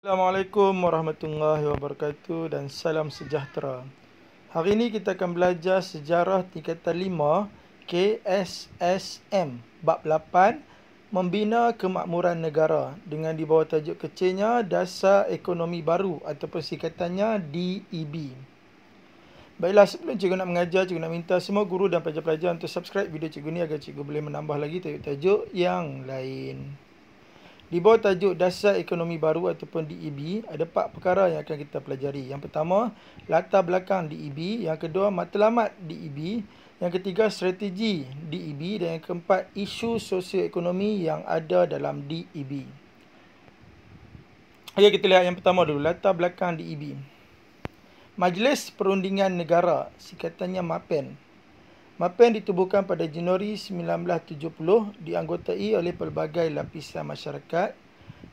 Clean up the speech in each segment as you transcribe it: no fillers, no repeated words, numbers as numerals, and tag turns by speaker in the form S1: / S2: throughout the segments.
S1: Assalamualaikum warahmatullahi wabarakatuh dan salam sejahtera. Hari ini kita akan belajar sejarah tingkatan 5 KSSM bab 8 Membina Kemakmuran Negara dengan di bawah tajuk kecilnya Dasar Ekonomi Baru ataupun singkatannya DEB. Baiklah, sebelum cikgu nak mengajar, cikgu nak minta semua guru dan pelajar-pelajar untuk subscribe video cikgu ni agar cikgu boleh menambah lagi tajuk-tajuk yang lain. Di bawah tajuk Dasar Ekonomi Baru ataupun DEB, ada 4 perkara yang akan kita pelajari. Yang pertama, latar belakang DEB. Yang kedua, matlamat DEB. Yang ketiga, strategi DEB. Dan yang keempat, isu sosioekonomi yang ada dalam DEB. Okey, kita lihat yang pertama dulu, latar belakang DEB. Majlis Perundingan Negara, singkatannya MAPEN. MAPEN ditubuhkan pada Januari 1970, dianggotai oleh pelbagai lapisan masyarakat.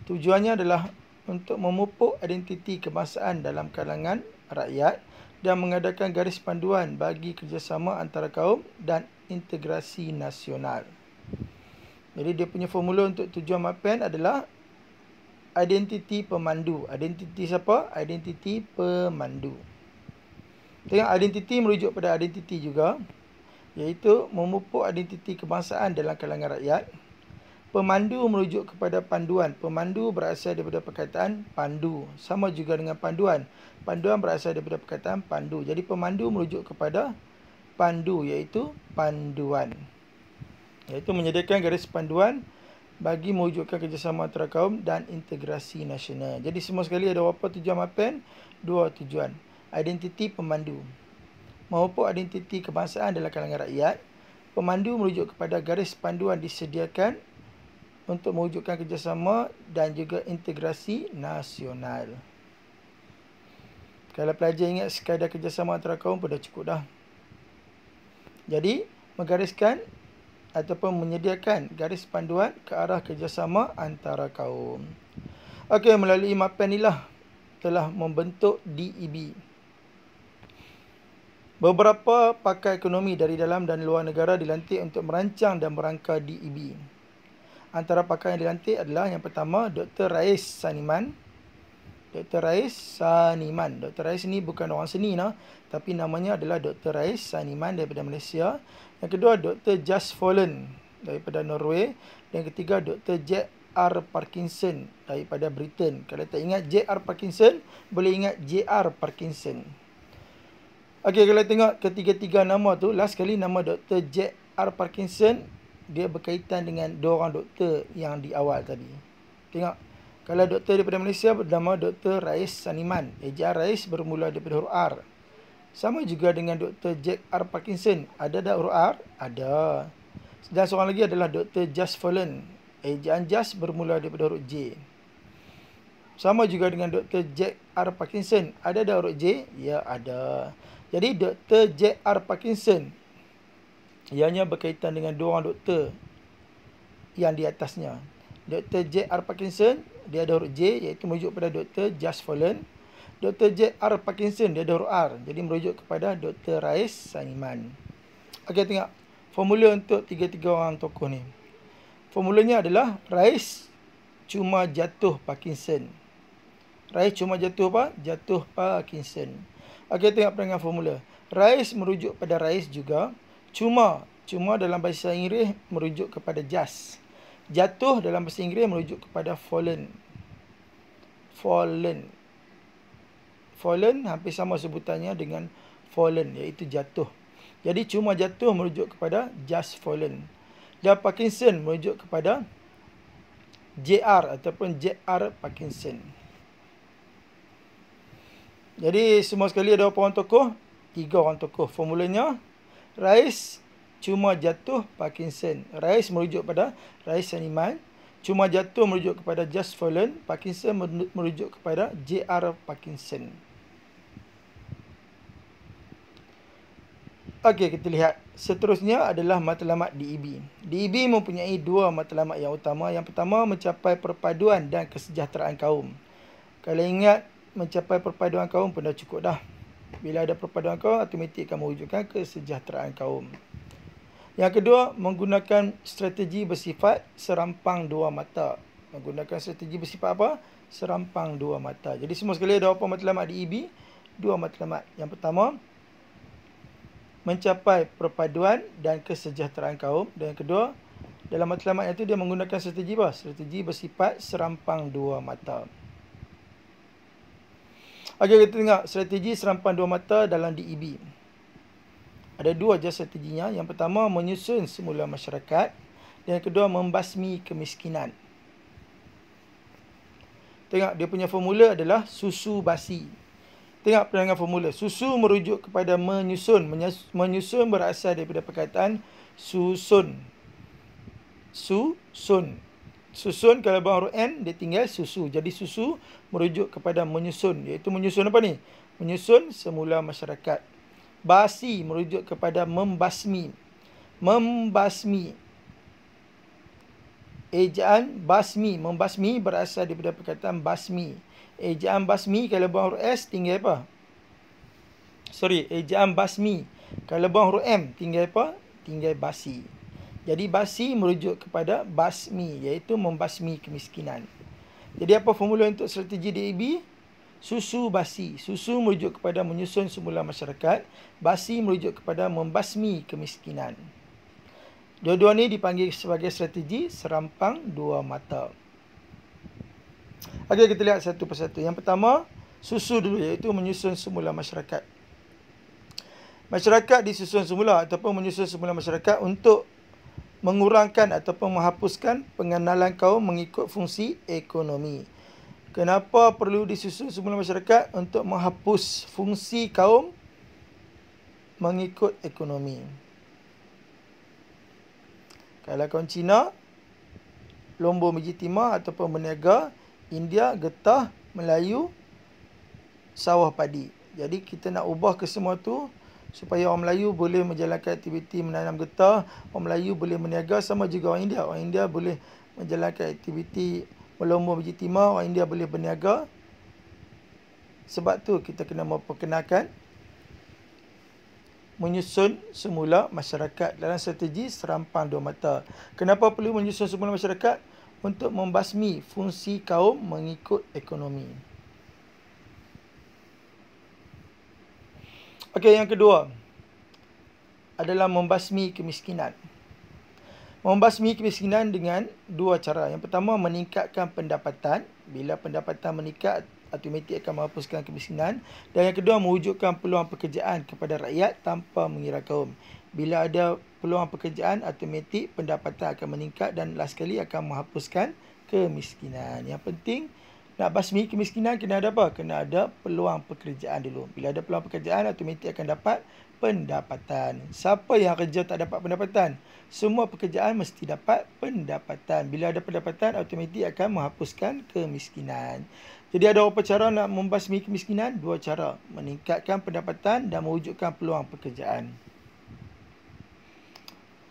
S1: Tujuannya adalah untuk memupuk identiti kebangsaan dalam kalangan rakyat dan mengadakan garis panduan bagi kerjasama antara kaum dan integrasi nasional. Jadi dia punya formula untuk tujuan MAPEN adalah identiti pemandu. Identiti siapa? Identiti pemandu. Tengok, identiti merujuk pada identiti juga, iaitu memupuk identiti kebangsaan dalam kalangan rakyat. Pemandu merujuk kepada panduan. Pemandu berasal daripada perkataan pandu. Sama juga dengan panduan. Panduan berasal daripada perkataan pandu. Jadi pemandu merujuk kepada pandu, iaitu panduan. Iaitu menyediakan garis panduan bagi mewujudkan kerjasama antara kaum dan integrasi nasional. Jadi semua sekali ada apa tujuan MAPEN? 2 tujuan. Identiti pemandu, memupuk identiti kebangsaan dalam kalangan rakyat. Pemandu merujuk kepada garis panduan disediakan untuk mewujudkan kerjasama dan juga integrasi nasional. Kalau pelajar ingat sekadar kerjasama antara kaum pun dah cukup dah. Jadi, menggariskan ataupun menyediakan garis panduan ke arah kerjasama antara kaum. Okey, melalui MAPEN inilah telah membentuk DEB. Beberapa pakar ekonomi dari dalam dan luar negara dilantik untuk merancang dan merangka DEB. Antara pakar yang dilantik adalah yang pertama Dr. Rais Saniman. Dr. Rais Saniman. Dr. Rais ni bukan orang seni nah, tapi namanya adalah Dr. Rais Saniman daripada Malaysia. Yang kedua Dr. Jas Follen daripada Norway. Dan yang ketiga Dr. J.R. Parkinson daripada Britain. Kalau tak ingat J.R. Parkinson, boleh ingat J.R. Parkinson. Okey, kalau tengok ketiga-tiga nama tu, last kali nama Dr. J.R. Parkinson, dia berkaitan dengan dua orang doktor yang di awal tadi. Tengok, kalau doktor daripada Malaysia bernama Dr. Rais Saniman. Ejaan Rais bermula daripada huruf R. Sama juga dengan Dr. J.R. Parkinson. Ada tak huruf R? Ada. Dan seorang lagi adalah Dr. Jas Follen. Ejaan Jas bermula daripada huruf J. Sama juga dengan Dr. J.R. Parkinson. Ada tak huruf J? Ya, ada. Jadi Dr. J.R. Parkinson ianya berkaitan dengan dua orang doktor yang di atasnya. Dr. J.R. Parkinson dia ada huruf J, iaitu merujuk kepada Dr. Jas Follen. Dr. J.R. Parkinson dia ada huruf R, jadi merujuk kepada Dr. Rais Saniman. Okey, tengok formula untuk tiga-tiga orang tokoh ni. Formulanya adalah Rais cuma jatuh Parkinson. Rais cuma jatuh apa? Jatuh Parkinson. Okey, tengok perangan formula. Rais merujuk pada Rais juga. Cuma dalam bahasa Inggeris merujuk kepada Jas. Jatuh dalam bahasa Inggeris merujuk kepada Fallen. Fallen hampir sama sebutannya dengan fallen, iaitu jatuh. Jadi cuma jatuh merujuk kepada Jas Fallen. Dan Parkinson merujuk kepada JR ataupun J.R. Parkinson. Jadi semua sekali ada berapa orang tokoh? 3 orang tokoh. Formulanya Rais cuma jatuh Parkinson. Rais merujuk pada Rais Saniman. Cuma jatuh merujuk kepada Jas Follen. Parkinson merujuk kepada J.R. Parkinson. Okey, kita lihat. Seterusnya adalah matlamat DEB. DEB mempunyai 2 matlamat yang utama. Yang pertama, mencapai perpaduan dan kesejahteraan kaum. Kalau ingat, mencapai perpaduan kaum pun dah cukup dah. Bila ada perpaduan kaum, automatik akan mewujudkan kesejahteraan kaum. Yang kedua, menggunakan strategi bersifat serampang dua mata. Menggunakan strategi bersifat apa? serampang dua mata. Jadi semua sekali ada apa matlamat DEB? Dua matlamat. Yang pertama, mencapai perpaduan dan kesejahteraan kaum. Dan yang kedua, dalam matlamat itu dia menggunakan strategi apa? Strategi bersifat serampang dua mata. Okey, kita tengok strategi serampang dua mata dalam DEB. Ada dua je strateginya. Yang pertama, menyusun semula masyarakat. Dan yang kedua, membasmi kemiskinan. Tengok, dia punya formula adalah susu basi. Tengok perangan formula. Susu merujuk kepada menyusun. Menyusun berasal daripada perkataan susun. Susun. Susun, kalau bawah huruf N, dia tinggal susu. Jadi susu merujuk kepada menyusun. Iaitu menyusun apa ni? Menyusun semula masyarakat. Basi merujuk kepada membasmi. Membasmi. Ejaan basmi. Membasmi berasal daripada perkataan basmi. Ejaan basmi, kalau bawah huruf S, tinggal apa? Ejaan basmi, kalau bawah huruf M, tinggal apa? Tinggal basi. Jadi basi merujuk kepada basmi, iaitu membasmi kemiskinan. Jadi apa formula untuk strategi DEB? Susu basi. Susu merujuk kepada menyusun semula masyarakat. Basi merujuk kepada membasmi kemiskinan. Dua-dua ni dipanggil sebagai strategi serampang dua mata. Okey, kita lihat satu persatu. Yang pertama, susu dulu, iaitu menyusun semula masyarakat. Masyarakat disusun semula ataupun menyusun semula masyarakat untuk mengurangkan ataupun menghapuskan pengenalan kaum mengikut fungsi ekonomi. Kenapa perlu disusun semula masyarakat? Untuk menghapus fungsi kaum mengikut ekonomi. Kalau kaum Cina, lombor biji timah ataupun berniaga, India, getah, Melayu, sawah padi. Jadi kita nak ubah ke semua tu supaya orang Melayu boleh menjalankan aktiviti menanam getah, orang Melayu boleh berniaga, sama juga orang India. Orang India boleh menjalankan aktiviti melombor biji timah, orang India boleh berniaga. Sebab tu kita kena memperkenalkan menyusun semula masyarakat dalam strategi serampang dua mata. Kenapa perlu menyusun semula masyarakat? Untuk membasmi fungsi kaum mengikut ekonomi. Okey, yang kedua adalah membasmi kemiskinan. Membasmi kemiskinan dengan dua cara. Yang pertama, meningkatkan pendapatan. Bila pendapatan meningkat, automatik akan menghapuskan kemiskinan. Dan yang kedua, mewujudkan peluang pekerjaan kepada rakyat tanpa mengira kaum. Bila ada peluang pekerjaan, automatik pendapatan akan meningkat dan last sekali akan menghapuskan kemiskinan. Yang penting, nak basmi kemiskinan, kena ada apa? Kena ada peluang pekerjaan dulu. Bila ada peluang pekerjaan, automatik akan dapat pendapatan. Siapa yang kerja tak dapat pendapatan? Semua pekerjaan mesti dapat pendapatan. Bila ada pendapatan, automatik akan menghapuskan kemiskinan. Jadi ada berapa cara nak membasmi kemiskinan? Dua cara. Meningkatkan pendapatan dan mewujudkan peluang pekerjaan.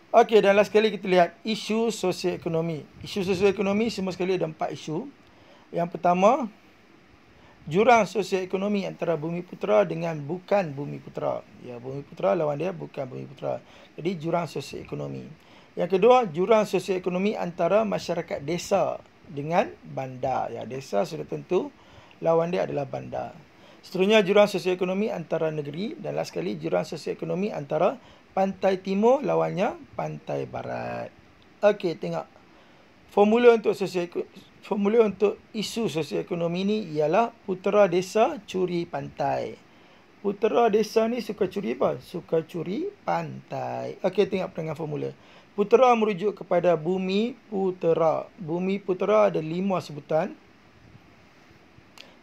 S1: Okey, dan last sekali kita lihat isu sosioekonomi. Isu sosioekonomi semua sekali ada 4 isu. Yang pertama, jurang sosioekonomi antara Bumiputera dengan bukan Bumiputera. Ya, Bumiputera lawan dia bukan Bumiputera. Jadi jurang sosioekonomi. Yang kedua, jurang sosioekonomi antara masyarakat desa dengan bandar. Ya, desa sudah tentu, lawan dia adalah bandar. Seterusnya, jurang sosioekonomi antara negeri. Dan last sekali, jurang sosioekonomi antara pantai timur, lawannya pantai barat. Okey, tengok. Formula untuk isu sosioekonomi ni ialah putera desa curi pantai. Putera desa ni suka curi apa? Suka curi pantai. Okey, tengok perangan formula. Putera merujuk kepada bumi putera. Bumi putera ada 5 sebutan.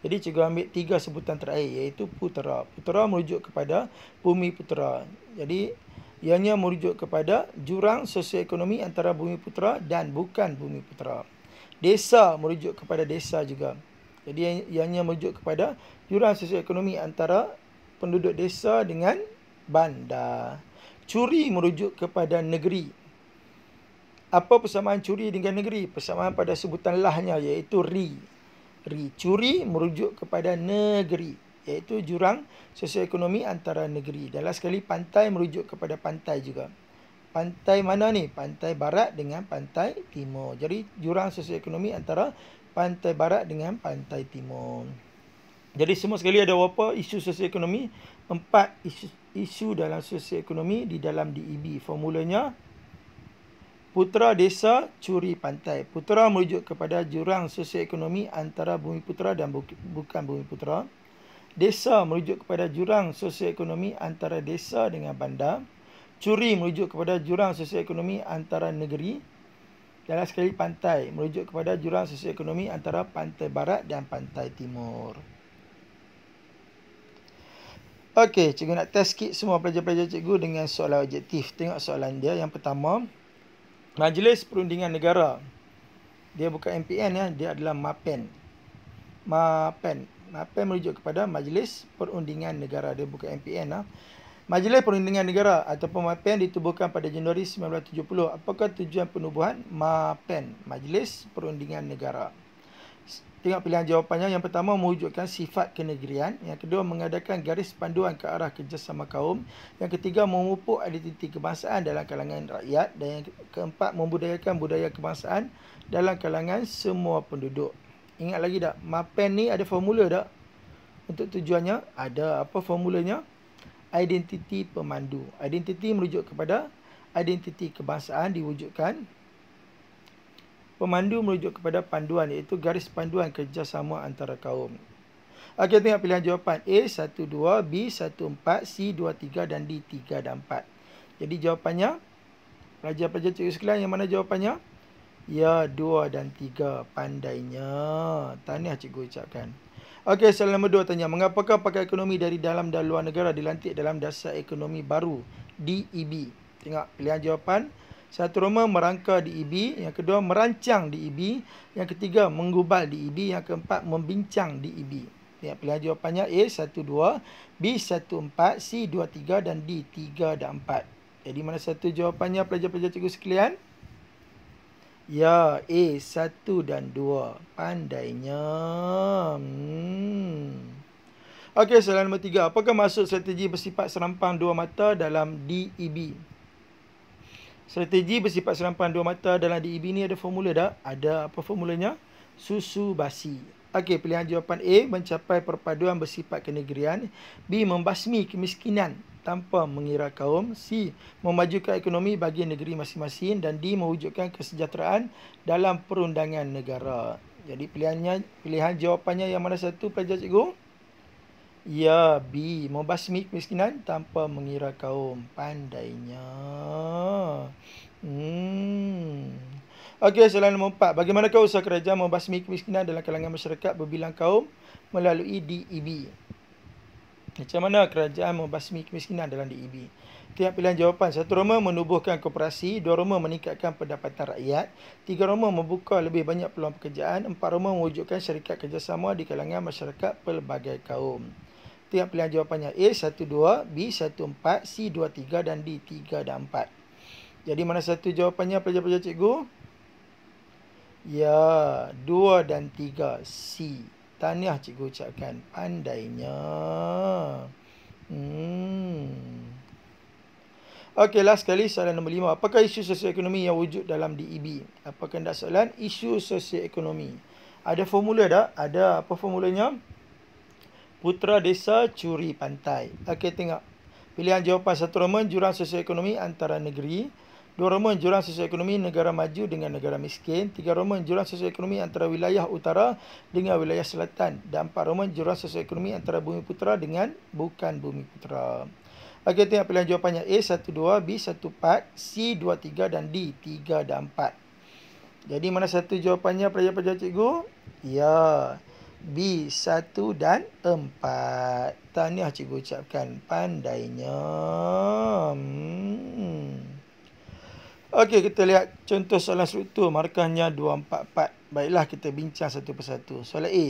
S1: Jadi cikgu ambil 3 sebutan terakhir, iaitu putera. Putera merujuk kepada bumi putera. Jadi ianya merujuk kepada jurang sosioekonomi antara bumi putera dan bukan bumi putera. Desa merujuk kepada desa juga. Jadi ianya merujuk kepada jurang sosioekonomi antara penduduk desa dengan bandar. Curi merujuk kepada negeri. Apa persamaan curi dengan negeri? Persamaan pada sebutan lahnya, iaitu ri. Curi merujuk kepada negeri, iaitu jurang sosioekonomi antara negeri. Dan last sekali, pantai merujuk kepada pantai juga. Pantai mana ni? Pantai barat dengan pantai timur. Jadi jurang sosioekonomi antara pantai barat dengan pantai timur. Jadi semua sekali ada berapa isu sosioekonomi? 4 isu dalam sosioekonomi di dalam DEB. Formulanya Putera desa curi pantai. Putera merujuk kepada jurang sosioekonomi antara Bumiputera dan bukan Bumiputera. Desa merujuk kepada jurang sosioekonomi antara desa dengan bandar. Curi merujuk kepada jurang sosioekonomi antara negeri. Dan last sekali pantai merujuk kepada jurang sosioekonomi antara pantai barat dan pantai timur. Okey, cikgu nak test sikit semua pelajar-pelajar cikgu dengan soalan objektif. Tengok soalan dia. Yang pertama, Majlis Perundingan Negara. Dia bukan MPN ya, dia adalah MAPEN. MAPEN merujuk kepada Majlis Perundingan Negara. Dia bukan MPN lah. Majlis Perundingan Negara ataupun MAPEN ditubuhkan pada Januari 1970. Apakah tujuan penubuhan MAPEN, Majlis Perundingan Negara? Tengok pilihan jawapannya. Yang pertama, mewujudkan sifat kenegerian. Yang kedua, mengadakan garis panduan ke arah kerjasama kaum. Yang ketiga, memupuk identiti kebangsaan dalam kalangan rakyat. Dan yang keempat, membudayakan budaya kebangsaan dalam kalangan semua penduduk. Ingat lagi tak? MAPEN ni ada formula tak? Untuk tujuannya, ada. Apa formulanya? Identiti pemandu. Identiti merujuk kepada identiti kebangsaan diwujudkan. Pemandu merujuk kepada panduan, iaitu garis panduan kerjasama antara kaum. Okey, tengok pilihan jawapan. A, 1, 2, B, 1, 4, C, 2, 3 dan D, 3 dan 4. Jadi jawapannya, pelajar-pelajar cikgu sekalian, yang mana jawapannya? Ya, 2 dan 3. Pandainya. Tahniah cikgu ucapkan. Okey, soalan nombor 2 tanya, mengapakah pakar ekonomi dari dalam dan luar negara dilantik dalam dasar ekonomi baru, DEB? Tengok pilihan jawapan. Satu, Roma merangka DEB. Yang kedua, merancang DEB. Yang ketiga, menggubal DEB. Yang keempat, membincang DEB. Tengok pilihan jawapannya. A, 1, 2. B, 1, 4. C, 2, 3. Dan D, 3 dan 4. Jadi, mana satu jawapannya pelajar-pelajar cikgu sekalian? Ya, A, 1 dan 2. Pandainya. Okey, soalan nombor 3. Apakah maksud strategi bersifat serampang dua mata dalam DEB? Strategi bersifat serampang dua mata dalam DEB ni ada formula tak? Ada. Apa formulanya? Susu basi. Okey, pilihan jawapan A, mencapai perpaduan bersifat kenegerian. B, membasmi kemiskinan tanpa mengira kaum. C, memajukan ekonomi bagi negeri masing-masing. Dan D, mewujudkan kesejahteraan dalam perundangan negara. Jadi pilihan jawapannya yang mana satu pelajar cikgu? Ya, B, membasmi kemiskinan tanpa mengira kaum. Pandainya. Okey, soalan nombor 4. Bagaimanakah usaha kerajaan membasmi kemiskinan dalam kalangan masyarakat berbilang kaum melalui DEB? Macam mana kerajaan membasmi kemiskinan dalam DEB? Tengok pilihan jawapan. 1, Roma menubuhkan koperasi. 2, Roma meningkatkan pendapatan rakyat. 3, Roma membuka lebih banyak peluang pekerjaan. 4, Roma mewujudkan syarikat kerjasama di kalangan masyarakat pelbagai kaum. Tengok pilihan jawapannya. A, 1, 2. B, 1, 4. C, 2, 3. Dan D, 3 dan 4. Jadi mana satu jawapannya pelajar-pelajar cikgu? Ya, 2 dan 3. C. Tahniah cikgu ucapkan. Pandainya. Okey, last sekali soalan nombor 5. Apakah isu sosioekonomi yang wujud dalam DEB? Apa kehendak soalan? Isu sosioekonomi. Ada formula tak? Ada. Apa formulanya? Putera desa curi pantai. Okey, tengok. Pilihan jawapan. 1, Roma jurang sosioekonomi antara negeri. 2, Roma jurang sosioekonomi negara maju dengan negara miskin. 3, Roma jurang sosioekonomi antara wilayah utara dengan wilayah selatan. Dan 4, Roma jurang sosioekonomi antara Bumiputera dengan bukan Bumiputera. Okey, tengok pilihan jawapannya. A, 1, 2. B, 1, 4. C, 2, 3. Dan D, 3 dan 4. Jadi mana satu jawapannya pelajar-pelajar cikgu? Ya, B, 1 dan 4. Tahniah cikgu ucapkan. Pandainya. Okey, kita lihat contoh soalan struktur. Markahnya 2, 4, 4. Baiklah, kita bincang satu persatu. Soalan A.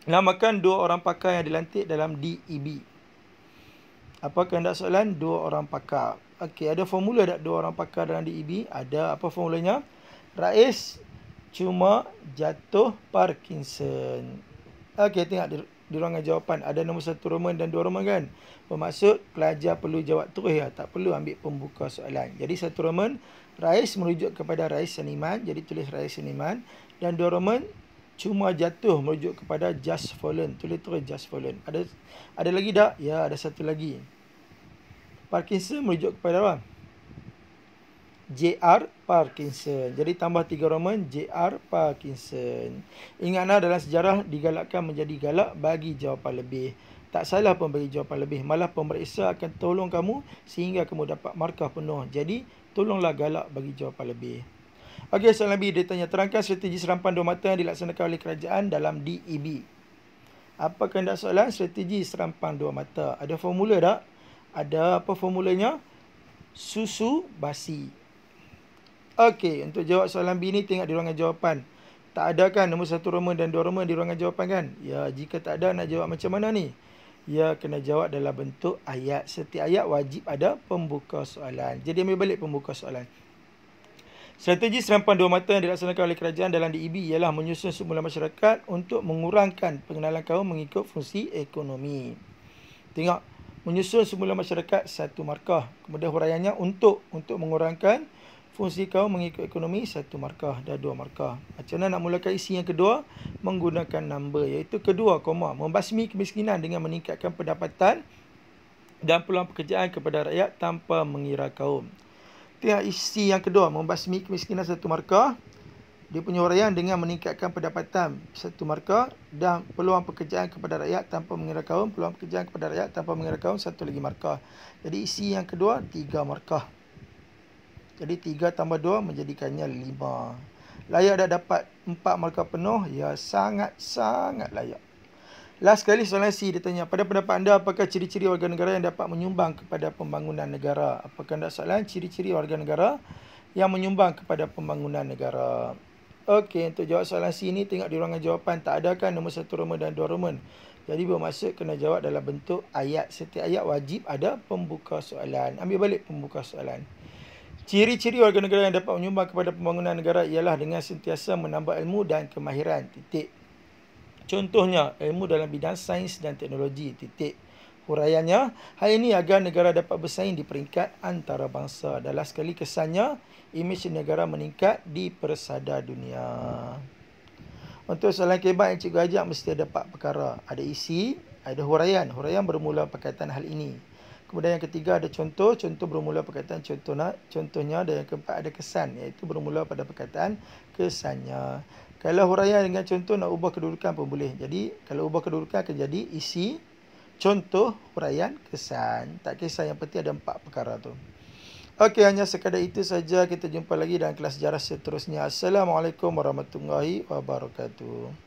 S1: Namakan 2 orang pakar yang dilantik dalam DEB. Apa kehendak soalan? 2 orang pakar. Okey, ada formula tak 2 orang pakar dalam DEB? Ada. Apa formulanya? Rais cuma jatuh Parkinson. Okey, tengok di ruangan jawapan. Ada nombor 1 Roman dan 2 Roman kan? Bermaksud pelajar perlu jawab terus ya. Tak perlu ambil pembuka soalan. Jadi 1 Roman, Rais merujuk kepada Rais Seniman. Jadi tulis Rais Seniman. Dan 2 Roman, Cuma jatuh merujuk kepada just fallen. Tulis just fallen. Ada lagi tak? Ya, ada satu lagi. Parkinson merujuk kepada apa? J.R. Parkinson. Jadi tambah 3 Roman, J.R. Parkinson. Ingatlah dalam sejarah digalakkan menjadi galak bagi jawapan lebih. Tak salah pun bagi jawapan lebih. Malah pemeriksa akan tolong kamu sehingga kamu dapat markah penuh. Jadi tolonglah galak bagi jawapan lebih. Okey, soalan lebih dia tanya, terangkan strategi serampan 2 mata yang dilaksanakan oleh kerajaan dalam DEB. Apa kehendak soalan? Strategi serampan 2 mata. Ada formula tak? Ada apa formulanya? Susu basi. Okey, untuk jawab soalan B ni tengok di ruangan jawapan. Tak ada kan nombor 1 Roman dan 2 Roman di ruangan jawapan kan? Ya, jika tak ada nak jawab macam mana ni? Ya, kena jawab dalam bentuk ayat. Setiap ayat wajib ada pembuka soalan. Jadi ambil balik pembuka soalan. Strategi serampan 2 mata yang dilaksanakan oleh kerajaan dalam DEB ialah menyusun semula masyarakat untuk mengurangkan pengenalan kaum mengikut fungsi ekonomi. Tengok, menyusun semula masyarakat 1 markah. Kemudian huraiannya untuk mengurangkan fungsi kaum mengikut ekonomi 1 markah, dah 2 markah. Macam mana nak mulakan isi yang kedua? Menggunakan number, iaitu kedua koma. Membasmi kemiskinan dengan meningkatkan pendapatan dan peluang pekerjaan kepada rakyat tanpa mengira kaum. Tengok isi yang kedua, membasmi kemiskinan 1 markah. Dia punya huraian dengan meningkatkan pendapatan 1 markah dan peluang pekerjaan kepada rakyat tanpa mengira kaum. Peluang pekerjaan kepada rakyat tanpa mengira kaum 1 lagi markah. Jadi isi yang kedua 3 markah. Jadi 3 tambah 2 menjadikannya 5. Layak dah dapat 4 markah penuh? Ya, sangat-sangat layak. Last sekali soalan C dia tanya, pada pendapat anda apakah ciri-ciri warga negara yang dapat menyumbang kepada pembangunan negara? Apakah anda soalan ciri-ciri warga negara yang menyumbang kepada pembangunan negara? Okey, untuk jawab soalan C ni tengok di ruangan jawapan. Tak ada kan nombor 1 Roman dan 2 Roman. Jadi bermaksud kena jawab dalam bentuk ayat. Setiap ayat wajib ada pembuka soalan. Ambil balik pembuka soalan. Ciri-ciri warga negara yang dapat menyumbang kepada pembangunan negara ialah dengan sentiasa menambah ilmu dan kemahiran. Titik. Contohnya, ilmu dalam bidang sains dan teknologi. Titik. Huraiannya, hal ini agar negara dapat bersaing di peringkat antarabangsa. Dalam sekali kesannya, imej negara meningkat di persada dunia. Untuk soalan kebat yang cikgu ajak mesti ada 4 perkara. Ada isi, ada huraian. Huraian bermula berkaitan hal ini. Kemudian yang ketiga ada contoh. Contoh bermula perkataan contohnya. Dan yang keempat ada kesan, iaitu bermula pada perkataan kesannya. Kalau huraian dengan contoh nak ubah kedudukan pun boleh. Jadi kalau ubah kedudukan akan jadi isi, contoh, huraian, kesan. Tak kisah, yang penting ada 4 perkara tu. Okey, hanya sekadar itu saja. Kita jumpa lagi dalam kelas sejarah seterusnya. Assalamualaikum warahmatullahi wabarakatuh.